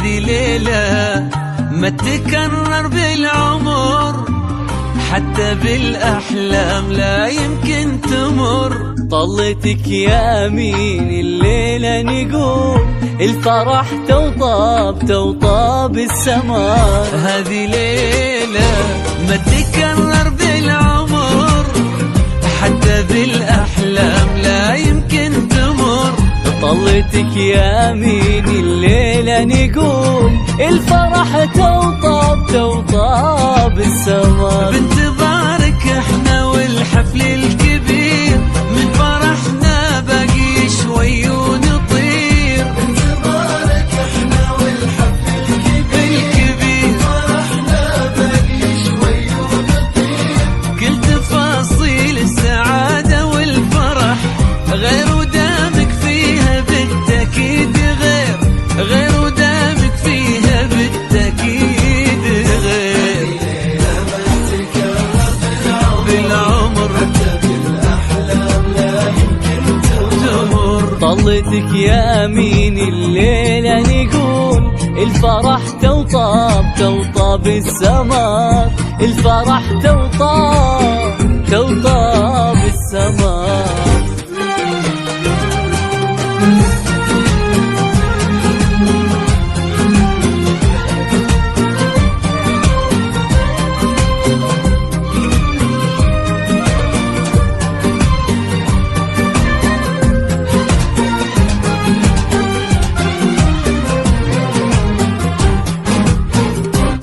هذه ليلة ما تكرر بالعمر، حتى بالأحلام لا يمكن تمر. طلتك يا أمين الليلة نقول الفرح توطاب السماء. هذه ليلة ما تكرر بالعمر، حتى بالأحلام لا يمكن تمر. طلتك يا أمين الليلة نقول الفرح توطاب السماء. بانتظارك احنا والحفل الكبير، من فرحنا باقي شوي ونطير. بانتظارك احنا والحفل الكبير، فرحنا باقي شوي ونطير. كل تفاصيل السعادة والفرح غير ودامك فيها بالتأكيد، غير ودامك فيها بالتأكيد، غير بالعمر بالأحلام لا يمكن تمر. طلتك يا أمين الليلة نقول الفرح توطاب السماء. الفرح توطاب السماء.